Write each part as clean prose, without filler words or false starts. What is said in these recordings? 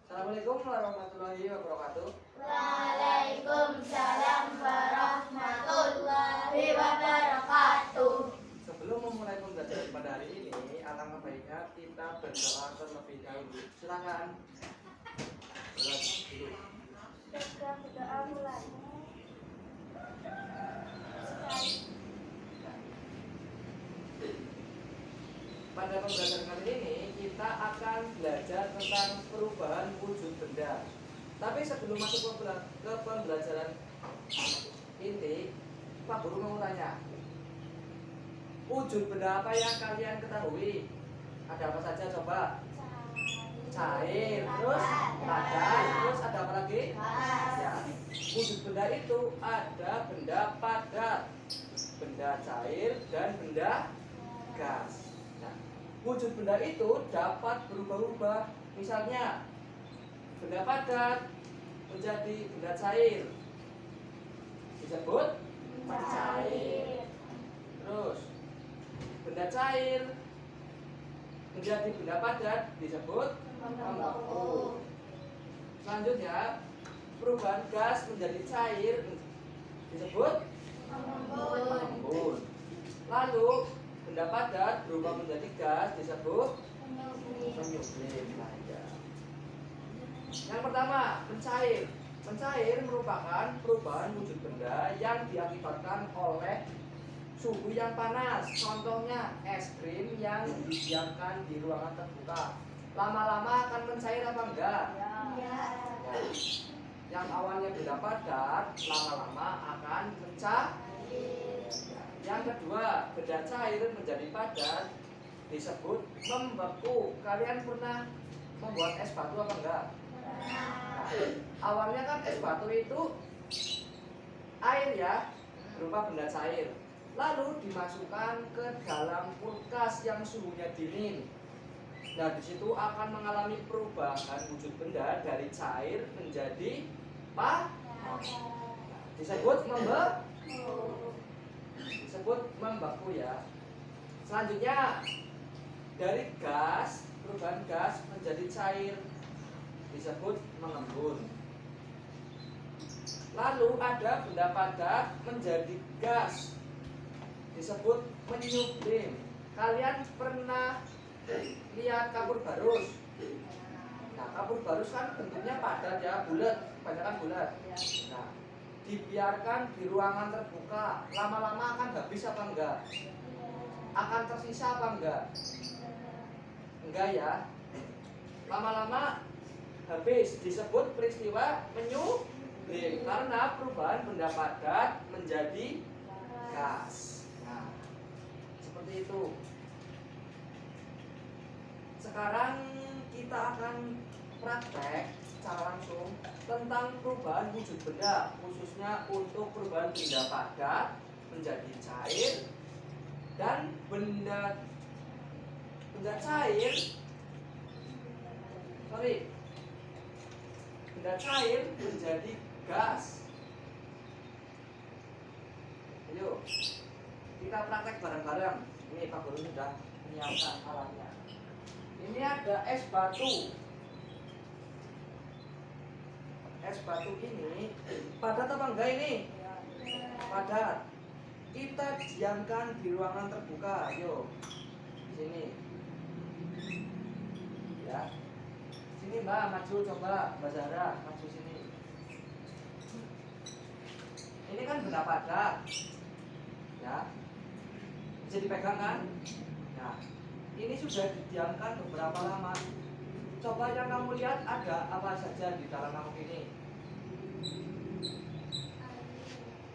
Assalamualaikum warahmatullahi wabarakatuh. Waalaikumsalam warahmatullahi wabarakatuh. Sebelum memulai pembelajaran pada hari ini, alangkah baiknya kita berdoa terlebih dahulu. Silakan. Berdoa mulai. Pada pembelajaran kali ini kita akan belajar tentang perubahan wujud benda. Tapi sebelum masuk ke pembelajaran inti, Pak Guru mau tanya, wujud benda apa yang kalian ketahui? Ada apa saja coba? Cair, terus padat, terus ada apa lagi? Ya, wujud benda itu ada benda padat, benda cair, dan benda gas. Nah, wujud benda itu dapat berubah-ubah. Misalnya, benda padat menjadi benda cair, disebut cair. Terus, benda cair menjadi benda padat disebut membeku. Selanjutnya, perubahan gas menjadi cair disebut mengembun. Lalu benda padat berubah menjadi gas disebut menyublim. Yang pertama, mencair. Mencair merupakan perubahan wujud benda yang diakibatkan oleh suhu yang panas. Contohnya es krim yang didiamkan di ruangan terbuka. Lama-lama akan mencair apa enggak? Ya. Yang awalnya benda padat, lama-lama akan mencair. Yang kedua, benda cair menjadi padat disebut membeku. Kalian pernah membuat es batu apa enggak? Nah, awalnya kan es batu itu air ya, berupa benda cair. Lalu dimasukkan ke dalam kulkas yang suhunya dingin. Nah, di situ akan mengalami perubahan wujud benda dari cair menjadi padat. Disebut membeku ya. Selanjutnya, dari gas, perubahan gas menjadi cair disebut mengembun. Lalu ada benda padat menjadi gas disebut menyublim. Kalian pernah lihat kapur barus? Nah, kapur barus kan bentuknya padat ya, bulat, kebanyakan bulat. Nah, dibiarkan di ruangan terbuka, lama-lama akan habis apa enggak? Akan tersisa apa enggak? Enggak ya. Lama-lama habis, disebut peristiwa menyublim karena perubahan benda padat menjadi gas. Nah, seperti itu. Sekarang kita akan praktek secara langsung tentang perubahan wujud benda, khususnya untuk perubahan benda padat menjadi cair dan benda cair menjadi gas. Ayo, kita praktek bareng-bareng. Ini Pak Guru sudah menyiapkan alatnya. Ini ada es batu. Es batu ini padat apa enggak ini? Padat. Kita diamkan di ruangan terbuka. Ayo, sini. Ya. Sini Mbak, maju coba. Mbak Zahra, maju sini. Ini kan benda padat. Ya. Bisa dipegang kan? Nah, ini sudah didiamkan beberapa lama. Coba yang kamu lihat ada apa saja di dalam mangkok ini?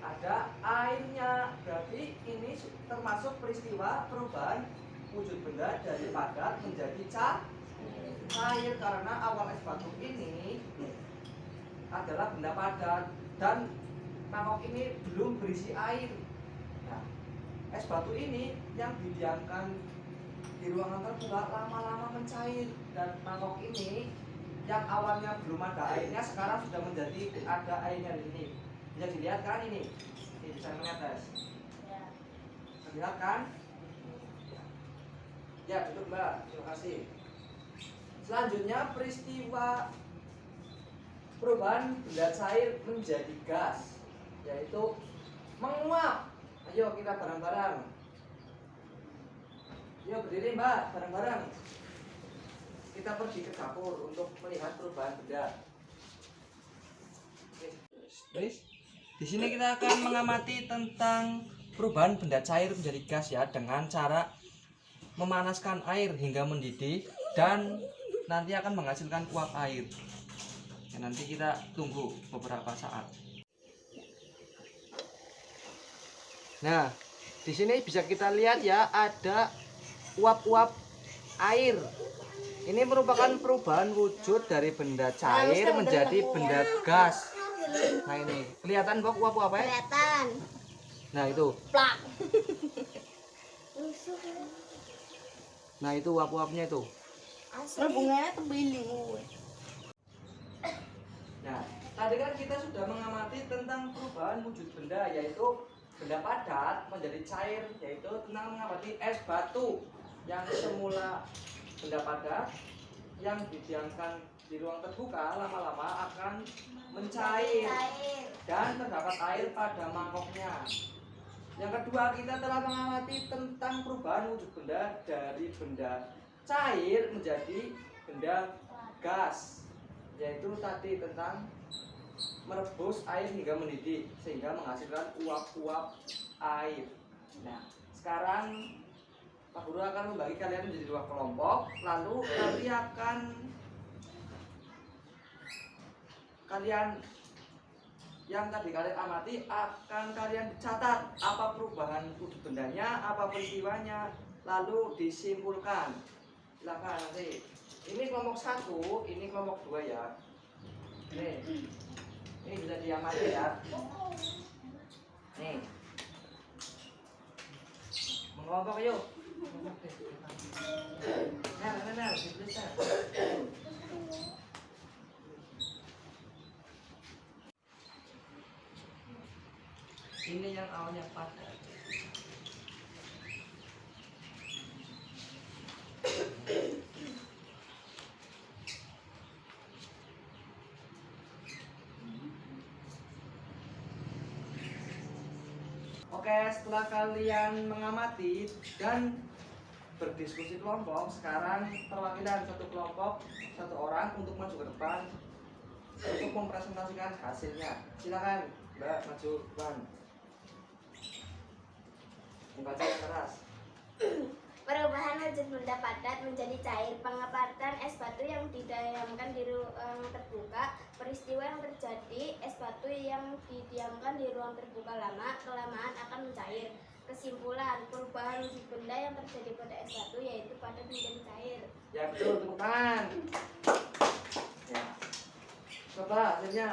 Ada airnya. Berarti ini termasuk peristiwa perubahan wujud benda dari padat menjadi cair karena awal es batu ini adalah benda padat dan mangkok ini belum berisi air. Nah, es batu ini yang didiamkan di ruangan terbuka lama-lama mencair dan mangkok ini yang awalnya belum ada airnya sekarang sudah menjadi ada airnya di sini. Bisa dilihat kan ini? Ini bisa menetes. Bisa dilihat kan? Ya, duduk Mbak. Terima kasih. Selanjutnya peristiwa perubahan benda cair menjadi gas, yaitu menguap. Ayo kita bareng-bareng. Ayo berdiri Mbak, bareng-bareng. Kita pergi ke dapur untuk melihat perubahan benda. Guys, di sini kita akan mengamati tentang perubahan benda cair menjadi gas ya, dengan cara memanaskan air hingga mendidih dan nanti akan menghasilkan uap air. Ya, nanti kita tunggu beberapa saat. Nah, di sini bisa kita lihat ya, ada uap-uap air. Ini merupakan perubahan wujud dari benda cair menjadi benda gas. Nah ini kelihatan Bok uap-uap apa ya? Kelihatan. Nah itu. Plak. Nah itu uap-uapnya itu. Bunganya tebing. Nah, tadi kan kita sudah mengamati tentang perubahan wujud benda, yaitu benda padat menjadi cair, yaitu tentang mengamati es batu yang semula benda padat yang didiamkan di ruang terbuka lama-lama akan mencair dan terdapat air pada mangkoknya. Yang kedua, kita telah mengamati tentang perubahan wujud benda dari benda cair menjadi benda gas, yaitu tadi tentang merebus air hingga mendidih sehingga menghasilkan uap-uap air. Nah, sekarang Pak Guru akan membagi kalian menjadi dua kelompok, lalu nanti akan kalian yang tadi kalian amati akan kalian catat apa perubahan wujud bendanya, apa peristiwanya, lalu disimpulkan. Silakan nanti. Ini kelompok 1, ini kelompok 2 ya. Ini bisa diamati ya. Nih. Mengelompok yuk. Nah, dituliskan. Ini yang awalnya padat. Oke, setelah kalian mengamati dan berdiskusi kelompok, sekarang perwakilan satu kelompok, satu orang untuk maju ke depan untuk mempresentasikan hasilnya. Silakan Mbak, maju depan. Membaca yang keras. Perubahan wujud benda padat menjadi cair, pengapatan es batu yang didiamkan di ruang terbuka. Peristiwa yang terjadi, es batu yang didiamkan di ruang terbuka kelamaan akan mencair. Kesimpulan, perubahan wujud benda yang terjadi pada es batu yaitu padat menjadi cair. Ya betul, tepuk tangan. Ya. Coba hasilnya.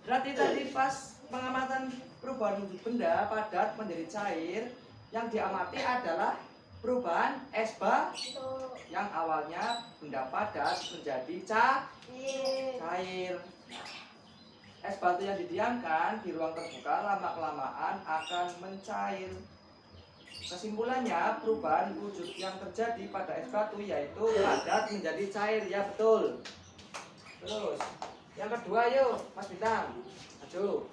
Berarti tadi pas pengamatan perubahan wujud benda padat menjadi cair, yang diamati adalah perubahan es batu yang awalnya benda padat menjadi cair. Es batu yang didiamkan di ruang terbuka lama-kelamaan akan mencair. Kesimpulannya, perubahan wujud yang terjadi pada es batu yaitu padat menjadi cair. Ya betul. Terus yang kedua yuk Mas Bintang, maju.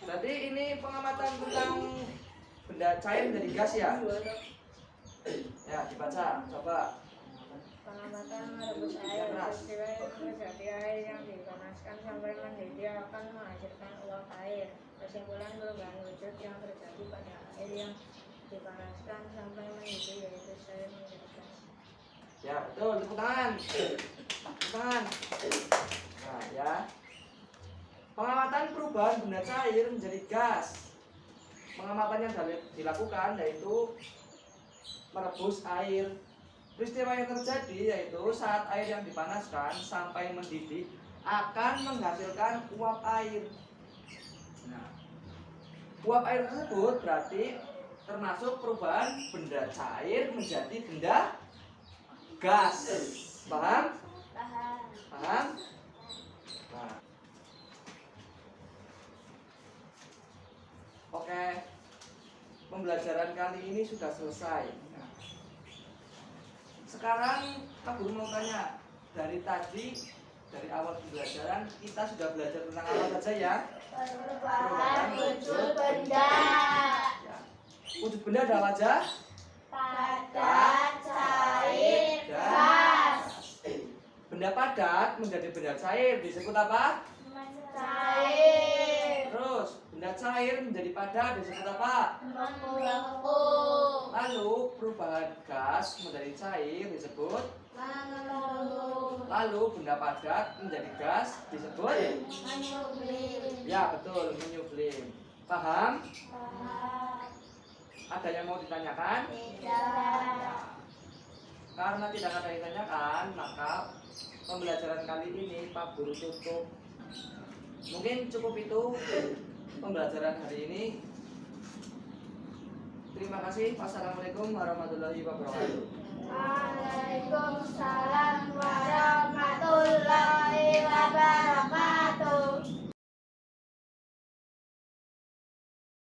Berarti ini pengamatan tentang benda cair menjadi gas ya? Ya dibaca, coba. Pengamatan merebus air, peristiwa yang terjadi air yang dipanaskan sampai mendidih akan menghasilkan uap air. Kesimpulan, perubahan wujud yang terjadi pada air yang dipanaskan sampai mendidih yaitu cair menjadi gas. Ya betul, tepuk tangan. Tepuk tangan. Nah ya, pengamatan perubahan benda cair menjadi gas. Pengamatan yang dilakukan yaitu merebus air. Peristiwa yang terjadi yaitu saat air yang dipanaskan sampai mendidih akan menghasilkan uap air. Nah, uap air tersebut berarti termasuk perubahan benda cair menjadi benda gas. Paham? Paham. Paham? Nah. Oke. Pembelajaran kali ini sudah selesai. Nah, sekarang Pak Guru mau tanya, dari tadi dari awal pembelajaran kita sudah belajar tentang apa saja ya? Perubahan wujud benda. Ya. Wujud benda ada apa aja? Padat, cair, gas. Benda padat menjadi benda cair disebut apa? Cair. Terus benda cair menjadi padat disebut apa? Mengembung. Lalu perubahan gas menjadi cair disebut? Mengembung. Lalu benda padat menjadi gas disebut? Menyublim. Ya betul, menyublim. Paham? Ada yang mau ditanyakan? Tidak. Karena tidak ada yang ditanyakan, maka pembelajaran kali ini Pak Guru tutup. Mungkin cukup itu pembelajaran hari ini. Terima kasih. Wassalamualaikum warahmatullahi wabarakatuh. Waalaikumsalam warahmatullahi wabarakatuh.